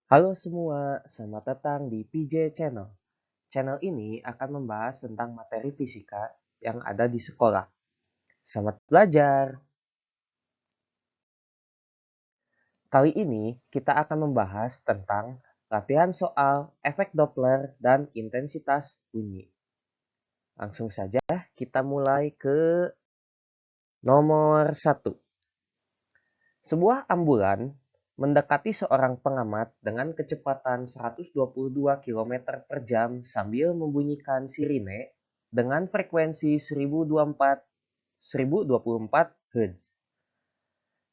Halo semua, selamat datang di PJ Channel. Channel ini akan membahas tentang materi fisika yang ada di sekolah. Selamat belajar! Kali ini kita akan membahas tentang latihan soal efek Doppler dan intensitas bunyi. Langsung saja kita mulai ke nomor 1. Sebuah ambulan mendekati seorang pengamat dengan kecepatan 122 km per jam sambil membunyikan sirine dengan frekuensi 1024 Hz.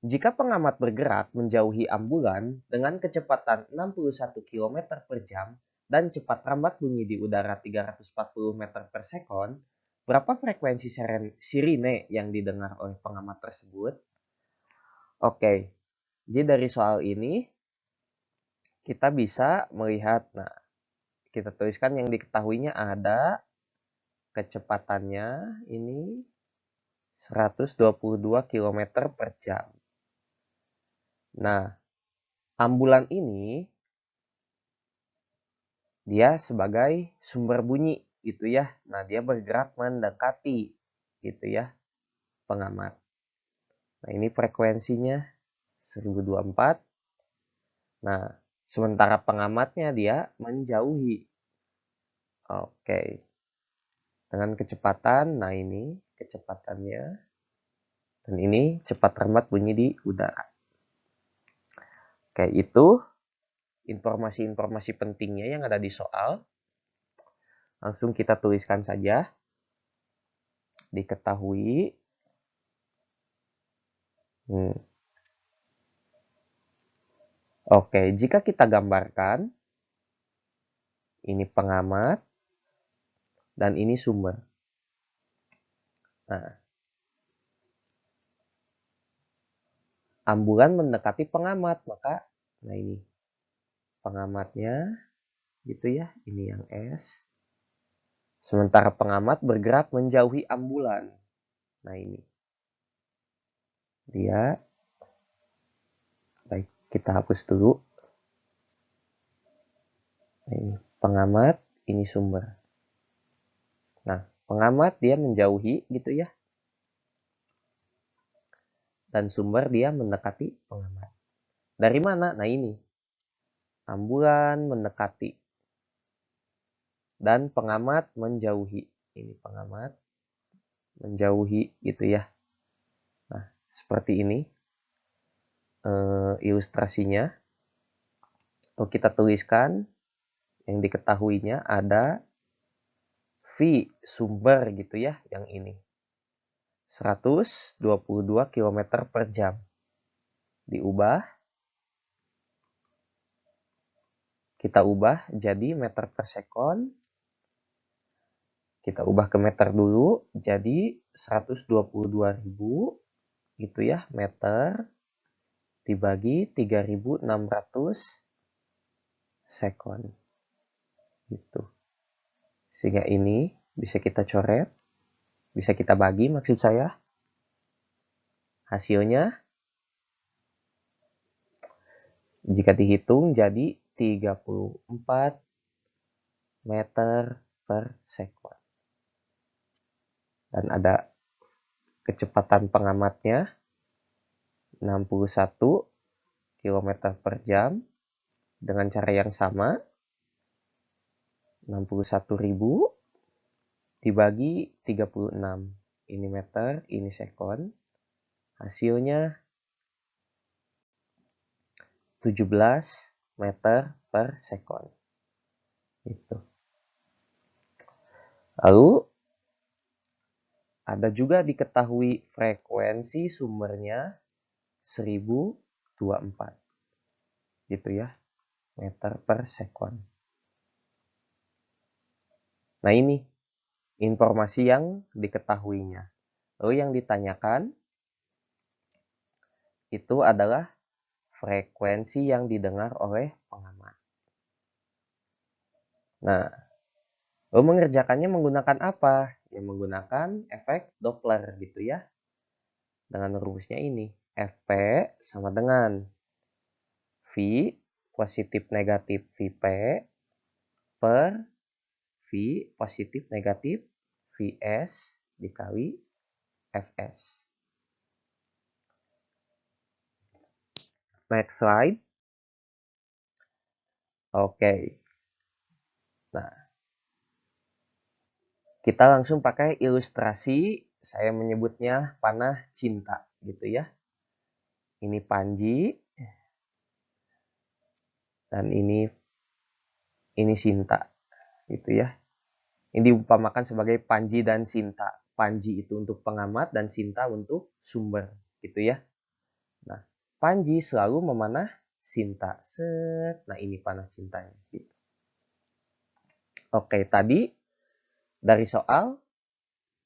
Jika pengamat bergerak menjauhi ambulan dengan kecepatan 61 km per jam dan cepat rambat bunyi di udara 340 meter per sekon, berapa frekuensi sirine yang didengar oleh pengamat tersebut? Oke, jadi dari soal ini kita bisa melihat, kita tuliskan yang diketahuinya ada kecepatannya ini 122 km per jam. Nah, ambulan ini dia sebagai sumber bunyi gitu ya. Nah, dia bergerak mendekati gitu ya pengamat. Nah, ini frekuensinya 1024. Nah, sementara pengamatnya dia menjauhi. Oke. Dengan kecepatan, nah ini kecepatannya. Dan ini cepat rambat bunyi di udara. Oke, itu informasi-informasi pentingnya yang ada di soal. Langsung kita tuliskan saja. Diketahui. Oke, jika kita gambarkan, ini pengamat, dan ini sumber. Nah, ambulan mendekati pengamat, maka, nah ini pengamatnya, gitu ya, ini yang S. Sementara pengamat bergerak menjauhi ambulan. Nah ini. Dia, baik, kita hapus dulu. Nah, ini pengamat, ini sumber. Nah, pengamat dia menjauhi gitu ya. Dan sumber dia mendekati pengamat. Dari mana? Nah ini. Ambulan mendekati. Dan pengamat menjauhi. Ini pengamat menjauhi gitu ya. Nah, seperti ini ilustrasinya. Atau kita tuliskan yang diketahuinya ada V sumber gitu ya, yang ini. 122 km per jam. Diubah. Kita ubah jadi meter per sekon. Kita ubah ke meter dulu, jadi 122.000 gitu ya, meter dibagi 3.600 sekon. Gitu. Sehingga ini bisa kita coret, bisa kita bagi maksud saya. Hasilnya jika dihitung jadi 34 meter per sekon. Dan ada kecepatan pengamatnya 61 km per jam dengan cara yang sama. 61.000 dibagi 36. Ini meter, ini sekon. Hasilnya 17 meter per sekon. Itu. Lalu ada juga diketahui frekuensi sumbernya 1024. Gitu ya. Meter per sekon. Nah ini informasi yang diketahuinya. Lalu yang ditanyakan itu adalah frekuensi yang didengar oleh pengamat. Nah, lalu mengerjakannya menggunakan apa? Ya menggunakan efek Doppler gitu ya. Dengan rumusnya ini. Fp sama dengan V positif negatif Vp per V positif negatif Vs dikali Fs. Next slide. Oke. Nah, kita langsung pakai ilustrasi. Saya menyebutnya panah cinta gitu ya. Ini Panji dan ini Sinta gitu ya. Ini diumpamakan sebagai Panji dan Sinta. Panji itu untuk pengamat dan Sinta untuk sumber gitu ya. Nah, Panji selalu memanah Sinta. Set. Nah, ini panah cintanya gitu. Oke, tadi dari soal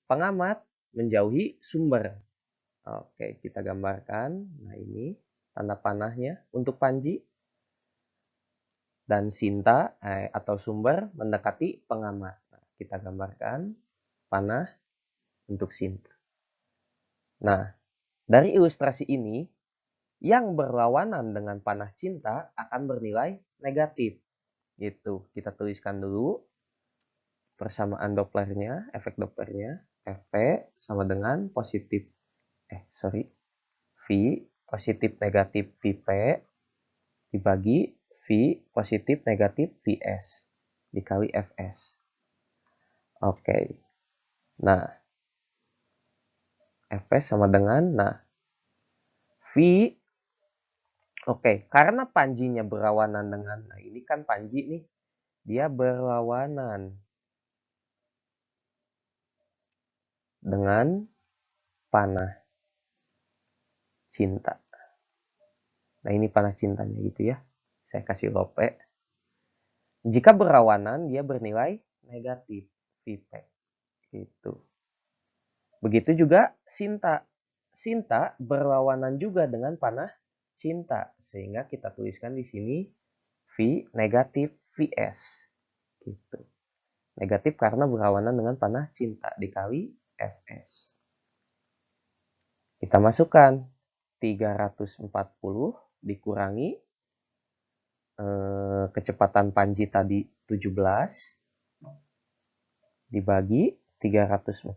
pengamat menjauhi sumber. Oke, kita gambarkan. Nah, ini tanda panahnya untuk Panji. Dan Sinta atau sumber mendekati pengamat. Nah, kita gambarkan panah untuk Sinta. Nah, dari ilustrasi ini, yang berlawanan dengan panah cinta akan bernilai negatif. Gitu. Kita tuliskan dulu persamaan Dopplernya, efek Dopplernya. Fp sama dengan V positif negatif Vp dibagi V positif negatif Vs dikali Fs. Oke. Nah, Fs sama dengan, V. Oke, karena Panjinya berlawanan dengan, ini kan Panji nih, dia berlawanan dengan panah cinta. Nah, ini panah cintanya gitu ya. Saya kasih lope. Jika berlawanan, dia bernilai negatif, Vp. Gitu. Begitu juga Sinta. Sinta berlawanan juga dengan panah cinta. Sehingga kita tuliskan di sini V negatif Vs. Gitu. Negatif karena berlawanan dengan panah cinta dikali Fs. Kita masukkan 340 dikurangi kecepatan Panji tadi 17 dibagi 340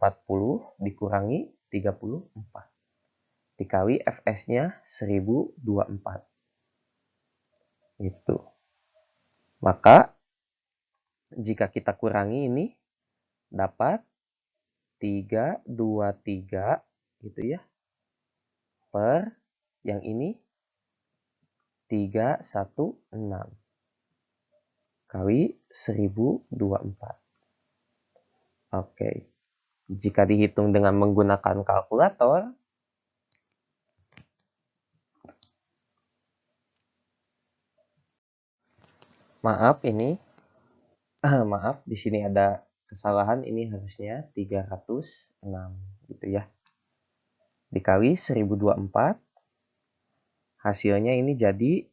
dikurangi 34 dikali Fs-nya 1024. Itu. Maka jika kita kurangi ini dapat 323 gitu ya. Per yang ini 316 kali 1024. Oke. Jika dihitung dengan menggunakan kalkulator, maaf di sini ada kesalahan, ini harusnya 306 gitu ya. Dikali 1024, hasilnya ini jadi,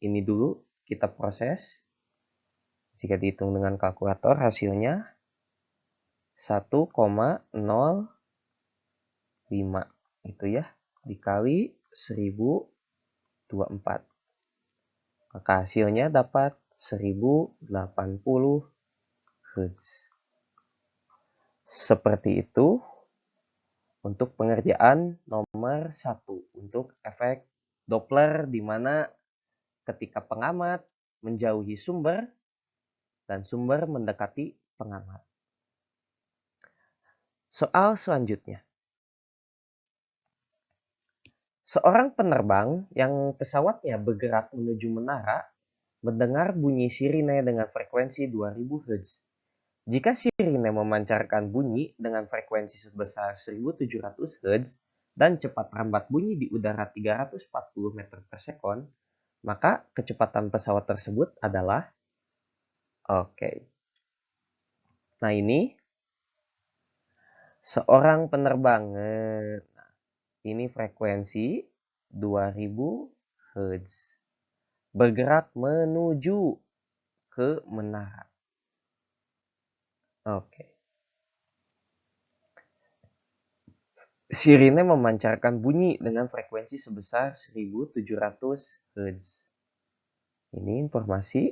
ini dulu kita proses. Jika dihitung dengan kalkulator, hasilnya 1,05 gitu ya, dikali 1024. Maka hasilnya dapat 1080 Hz. Seperti itu untuk pengerjaan nomor 1 untuk efek Doppler, di mana ketika pengamat menjauhi sumber dan sumber mendekati pengamat. Soal selanjutnya. Seorang penerbang yang pesawatnya bergerak menuju menara mendengar bunyi sirine dengan frekuensi 2000 Hz. Jika sirine memancarkan bunyi dengan frekuensi sebesar 1700 Hz dan cepat rambat bunyi di udara 340 meter per sekon, maka kecepatan pesawat tersebut adalah Nah, ini seorang penerbang. Ini frekuensi 2000 Hz. Bergerak menuju ke menara. Sirine memancarkan bunyi dengan frekuensi sebesar 1700 Hz. Ini informasi,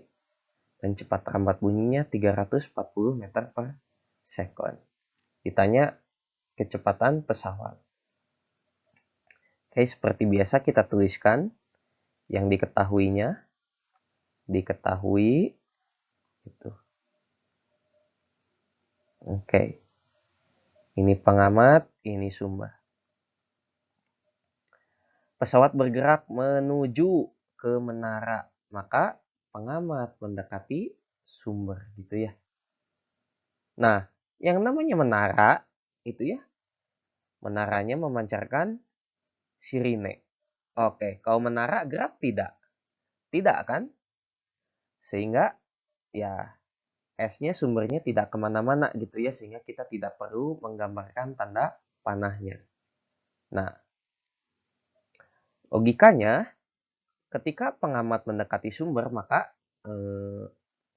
dan cepat rambat bunyinya 340 meter per second. Ditanya kecepatan pesawat. Oke, seperti biasa kita tuliskan yang diketahuinya. Diketahui itu. Oke. Ini pengamat, ini sumber. Pesawat bergerak menuju ke menara, maka pengamat mendekati sumber gitu ya. Nah, yang namanya menara itu ya, menaranya memancarkan sirine. Oke, kalau menara gerak tidak? Tidak kan? Sehingga ya S-nya sumbernya tidak kemana-mana gitu ya, sehingga kita tidak perlu menggambarkan tanda panahnya. Nah, logikanya ketika pengamat mendekati sumber, maka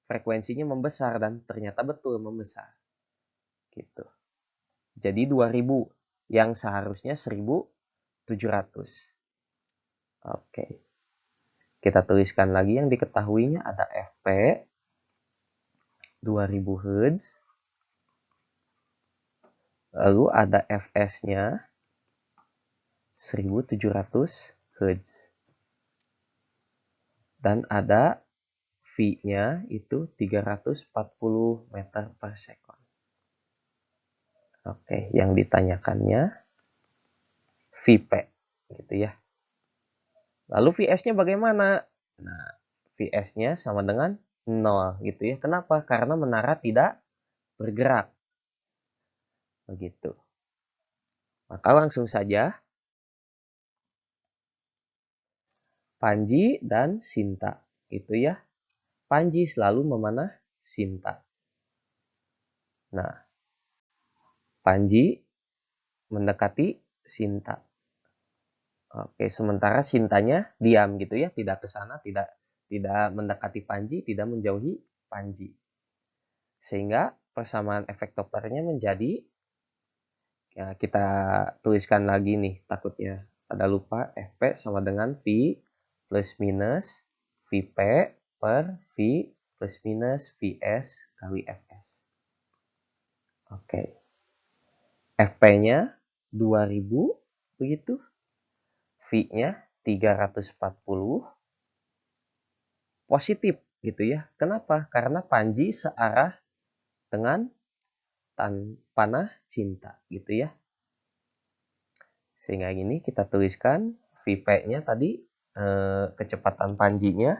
frekuensinya membesar, dan ternyata betul membesar. Gitu. Jadi 2000 yang seharusnya 1700. Oke. Kita tuliskan lagi yang diketahuinya ada FP 2000 Hz. Lalu ada Fs-nya 1700 Hz. Dan ada V-nya itu 340 meter per second. Oke, yang ditanyakannya Vp gitu ya. Lalu Vs-nya bagaimana? Nah, Vs-nya sama dengan 0 gitu ya. Kenapa? Karena menara tidak bergerak. Begitu. Maka langsung saja Panji dan Sinta. Itu ya. Panji selalu memanah Sinta. Nah, Panji mendekati Sinta. Oke, sementara Sintanya diam gitu ya, tidak ke sana, tidak mendekati Panji, tidak menjauhi Panji. Sehingga persamaan efek Dopplernya menjadi, ya kita tuliskan lagi nih, takutnya pada lupa, Fp sama dengan V plus minus Vp per V plus minus Vs kali Fs. Oke. Fp-nya 2000 begitu. V-nya 340 positif gitu ya. Kenapa? Karena Panji searah dengan panah cinta gitu ya. Sehingga ini kita tuliskan Vp-nya tadi, kecepatan Panjinya.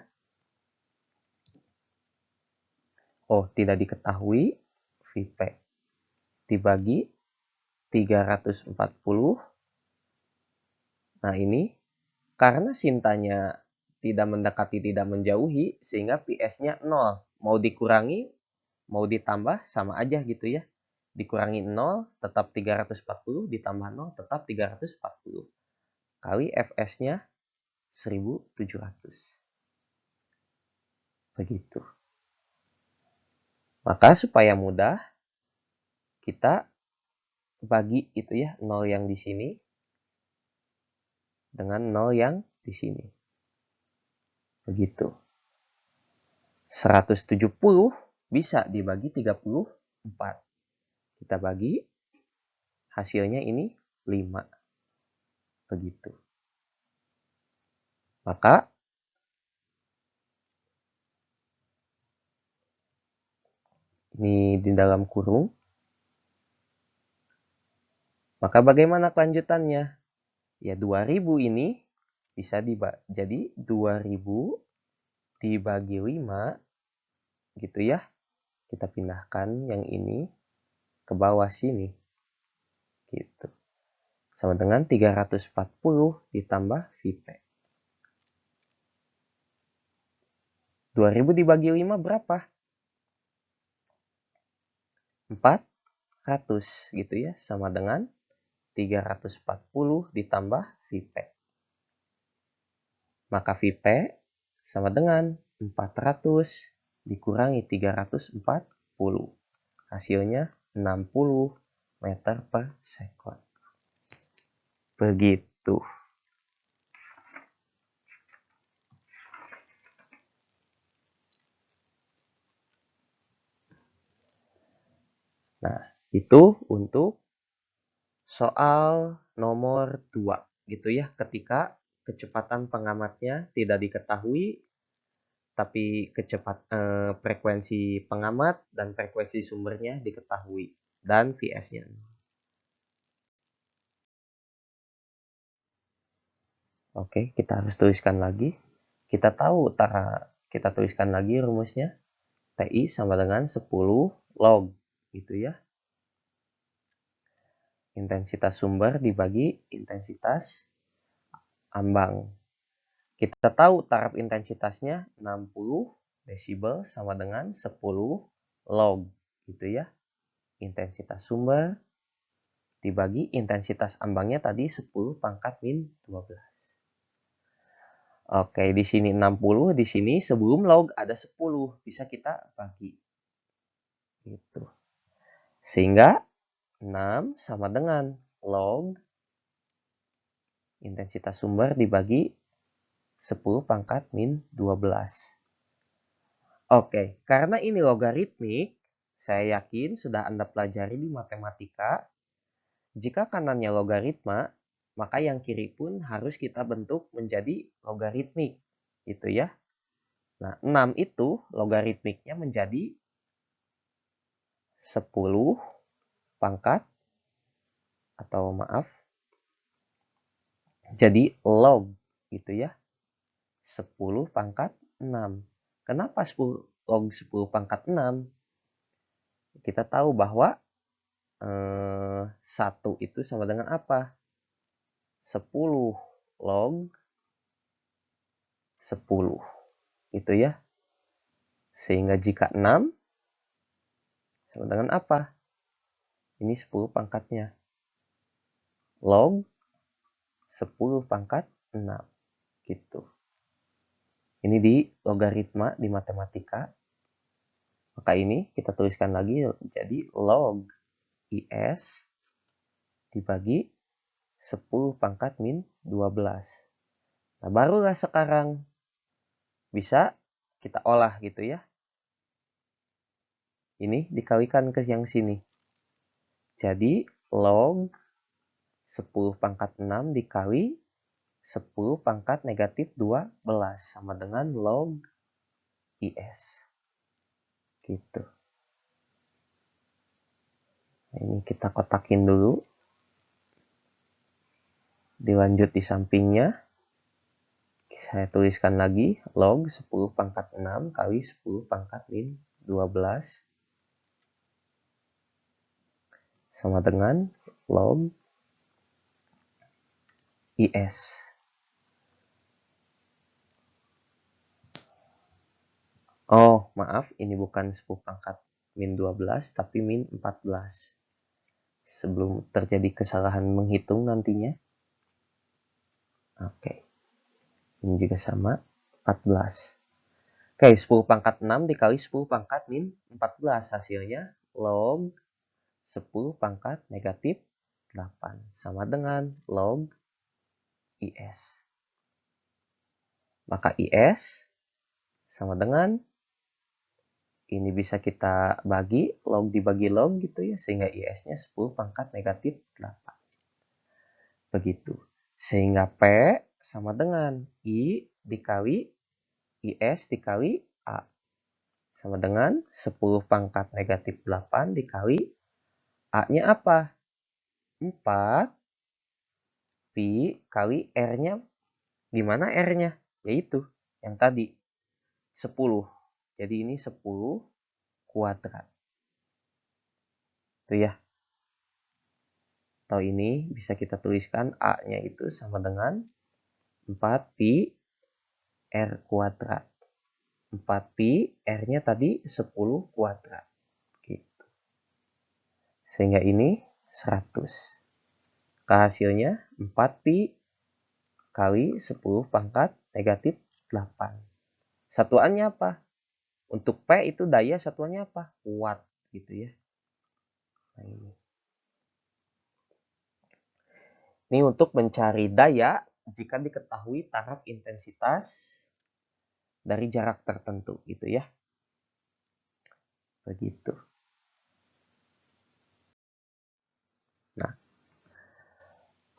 Oh, tidak diketahui. Vp dibagi 340. Nah, ini karena Sintanya tidak mendekati, tidak menjauhi, sehingga PS-nya 0. Mau dikurangi, mau ditambah, sama aja gitu ya. Dikurangi 0, tetap 340, ditambah 0, tetap 340. Kali Fs-nya 1700. Begitu. Maka supaya mudah, kita bagi itu ya, 0 yang di sini dengan 0 yang di sini. Begitu. 170 bisa dibagi 34. Kita bagi, hasilnya ini 5. Begitu. Maka ini di dalam kurung. Maka bagaimana kelanjutannya? Ya 2000 ini bisa jadi 2000 dibagi 5 gitu ya. Kita pindahkan yang ini ke bawah sini. Gitu. Sama dengan 340 ditambah Vp. 2000 dibagi 5 berapa? 400 gitu ya. Sama dengan 340 ditambah Vp. Maka Vp sama dengan 400 dikurangi 340. Hasilnya 60 meter per second. Begitu. Nah, itu untuk soal nomor 2 gitu ya, ketika kecepatan pengamatnya tidak diketahui tapi frekuensi pengamat dan frekuensi sumbernya diketahui dan Vs-nya. Oke, kita harus tuliskan lagi. Kita tuliskan lagi rumusnya. TI sama dengan 10 log gitu ya. Intensitas sumber dibagi intensitas ambang. Kita tahu taraf intensitasnya 60 desibel sama dengan 10 log gitu ya. Intensitas sumber dibagi intensitas ambangnya tadi 10 pangkat min 12. Oke, di sini 60, di sini sebelum log ada 10, bisa kita bagi. Gitu. Sehingga 6 sama dengan log intensitas sumber dibagi 10 pangkat min 12. Oke, karena ini logaritmik, saya yakin sudah Anda pelajari di matematika. Jika kanannya logaritma, maka yang kiri pun harus kita bentuk menjadi logaritmik. Gitu ya. Nah, 6 itu logaritmiknya menjadi 10 pangkat, atau maaf, jadi log gitu ya. 10 pangkat 6. Kenapa 10 log 10 pangkat 6? Kita tahu bahwa 1 itu sama dengan apa? 10 log 10. Itu ya. Sehingga jika 6 sama dengan apa? Ini 10 pangkatnya. Log 10 pangkat 6. Gitu. Ini di logaritma di matematika. Maka ini kita tuliskan lagi jadi log IS dibagi 10 pangkat min 12. Nah, barulah sekarang bisa kita olah gitu ya. Ini dikalikan ke yang sini. Jadi log 10 pangkat 6 dikali 10 pangkat negatif 12 sama dengan log IS. Gitu. Nah, ini kita kotakin dulu. Dilanjut di sampingnya. Saya tuliskan lagi log 10 pangkat 6 kali 10 pangkat min 12 sama dengan log IS. Oh, maaf, ini bukan 10 pangkat min 12, tapi min 14. Sebelum terjadi kesalahan menghitung nantinya. Oke. Ini juga sama, 14. Oke, 10 pangkat 6 dikali 10 pangkat min 14. Hasilnya log 10 pangkat negatif 8. Sama dengan log IS. Maka IS sama dengan, ini bisa kita bagi, log dibagi log gitu ya, sehingga IS-nya 10 pangkat negatif 8. Begitu. Sehingga P sama dengan I dikali IS dikali A. Sama dengan 10 pangkat negatif 8 dikali A-nya apa? 4 Pi kali R-nya. Di mana R-nya? Yaitu yang tadi 10. Jadi ini 10 kuadrat. Itu ya. Atau ini bisa kita tuliskan A-nya itu sama dengan 4 Pi R kuadrat. 4 Pi R-nya tadi 10 kuadrat. Gitu. Sehingga ini 100. Hasilnya 4 Pi kali 10 pangkat negatif 8. Satuannya apa? Untuk P itu daya satuannya apa? Watt gitu ya. Nah, ini. Ini untuk mencari daya jika diketahui taraf intensitas dari jarak tertentu gitu ya. Begitu.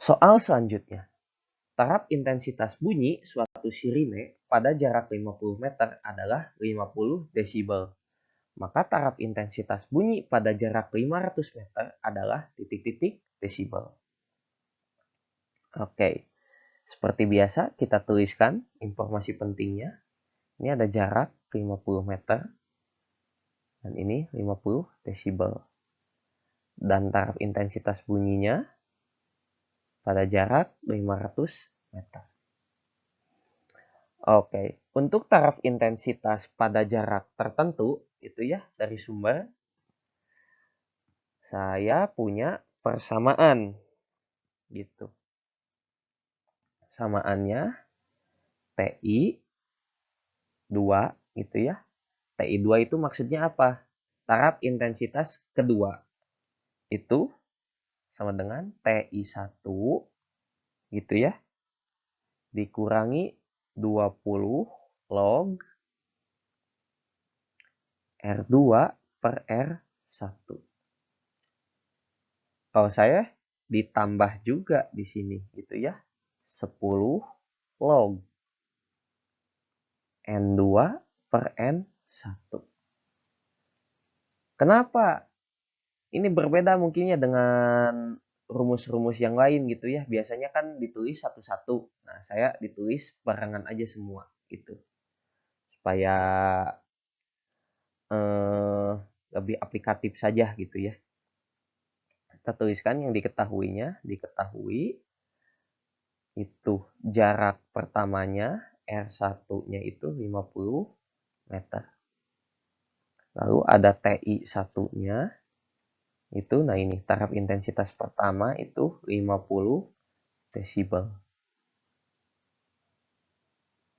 Soal selanjutnya. Taraf intensitas bunyi suatu sirine pada jarak 50 meter adalah 50 desibel. Maka taraf intensitas bunyi pada jarak 500 meter adalah titik-titik desibel. Oke, seperti biasa kita tuliskan informasi pentingnya. Ini ada jarak 50 meter dan ini 50 desibel. Dan taraf intensitas bunyinya pada jarak 500 meter. Oke, untuk taraf intensitas pada jarak tertentu, itu ya dari sumber, saya punya persamaan. Gitu. Samaannya TI 2 gitu ya. TI 2 itu maksudnya apa? Taraf intensitas kedua. Itu sama dengan TI 1 gitu ya. Dikurangi 20 log R2 per R1. Kalau saya ditambah juga di sini gitu ya. 10 log N2 per N1. Kenapa? Ini berbeda mungkinnya dengan rumus-rumus yang lain gitu ya. Biasanya kan ditulis satu-satu. Nah, saya ditulis barengan aja semua gitu. Supaya lebih aplikatif saja gitu ya. Kita tuliskan yang diketahuinya. Diketahui itu jarak pertamanya R1-nya itu 50 meter. Lalu ada TI 1-nya itu, nah ini taraf intensitas pertama itu 50 desibel.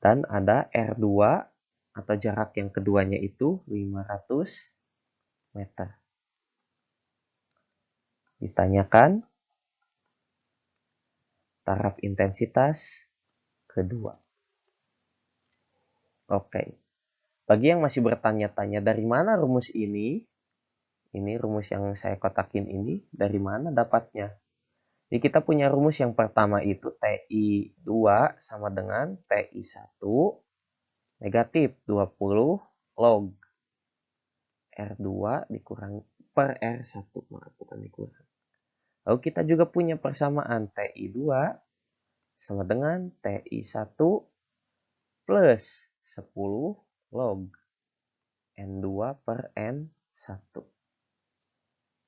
Dan ada R2 atau jarak yang keduanya itu 500 meter. Ditanyakan taraf intensitas kedua. Oke. Bagi yang masih bertanya-tanya dari mana rumus ini rumus yang saya kotakin ini, dari mana dapatnya? Jadi kita punya rumus yang pertama itu TI 2 sama dengan TI 1 negatif 20 log R2 dikurangi per R1. Maaf, bukan dikurangi. Lalu kita juga punya persamaan TI 2 sama dengan TI 1 plus 10 log N2 per N1.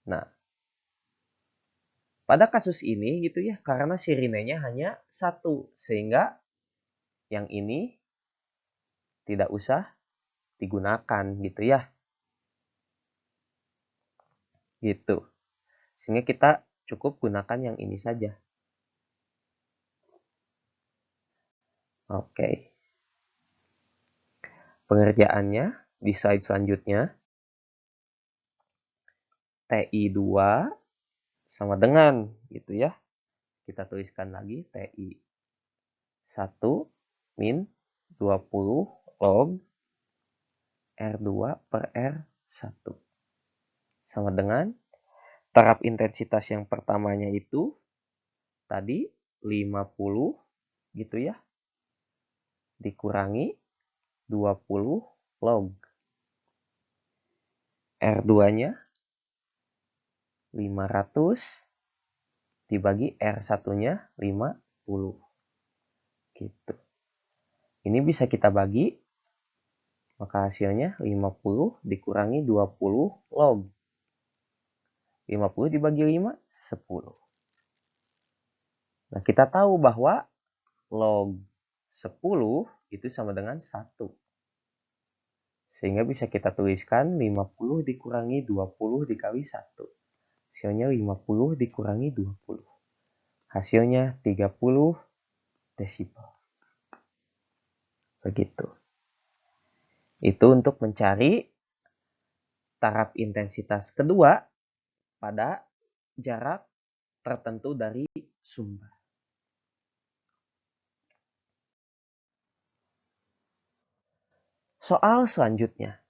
Nah, pada kasus ini gitu ya, karena sirinenya hanya satu, sehingga yang ini tidak usah digunakan gitu ya. Gitu. Sehingga kita cukup gunakan yang ini saja. Oke. Pengerjaannya di slide selanjutnya. TI 2 sama dengan gitu ya. Kita tuliskan lagi TI 1 min 20 log R2 per R1. Sama dengan taraf intensitas yang pertamanya itu tadi 50 gitu ya. Dikurangi 20 log. R2-nya 500 dibagi R1-nya 50. Gitu. Ini bisa kita bagi, maka hasilnya 50 dikurangi 20 log. 50 dibagi 5, 10. Nah, kita tahu bahwa log 10 itu sama dengan 1. Sehingga bisa kita tuliskan 50 dikurangi 20 dikali 1. Hasilnya 50 dikurangi 20. Hasilnya 30 desibel. Begitu. Itu untuk mencari taraf intensitas kedua pada jarak tertentu dari sumber. Soal selanjutnya.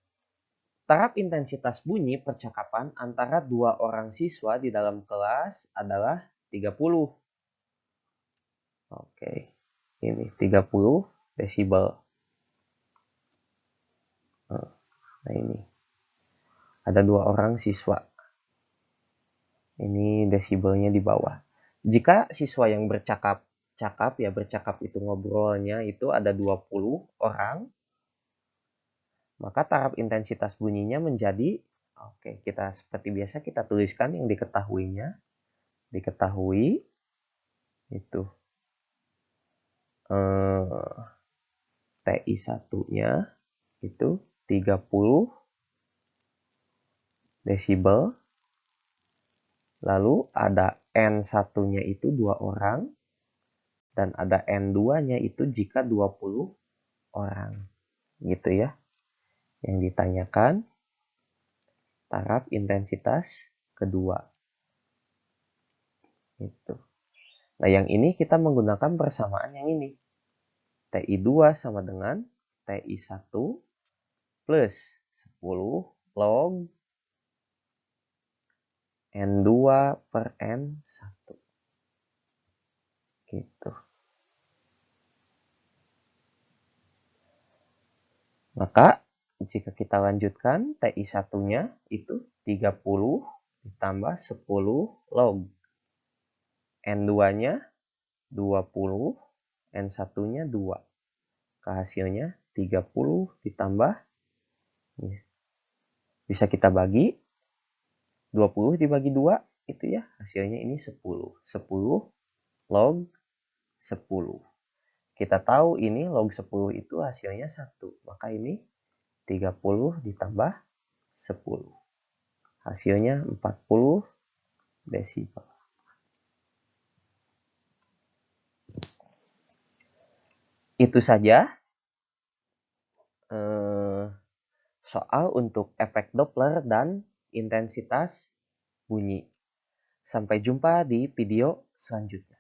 Taraf intensitas bunyi percakapan antara dua orang siswa di dalam kelas adalah 30. Oke, ini 30 desibel. Nah ini, ada 2 orang siswa. Ini desibelnya di bawah. Jika siswa yang bercakap itu ngobrolnya itu ada 20 orang, maka taraf intensitas bunyinya menjadi, oke, kita seperti biasa kita tuliskan yang diketahuinya. Diketahui itu TI 1-nya itu 30 desibel. Lalu ada N1-nya itu 2 orang. Dan ada N2-nya itu jika 20 orang. Gitu ya. Yang ditanyakan taraf intensitas kedua. Itu. Nah, yang ini kita menggunakan persamaan yang ini. TI2 sama dengan TI1 plus 10 log N2 per N1. Gitu. Maka, jika kita lanjutkan, TI1-nya itu 30 ditambah 10 log. N2-nya 20, N1-nya 2. Hasilnya 30 ditambah, bisa kita bagi, 20 dibagi 2, itu ya, hasilnya ini 10. 10 log 10. Kita tahu ini log 10 itu hasilnya 1. Maka ini 30 ditambah 10. Hasilnya 40 desibel. Itu saja soal untuk efek Doppler dan intensitas bunyi. Sampai jumpa di video selanjutnya.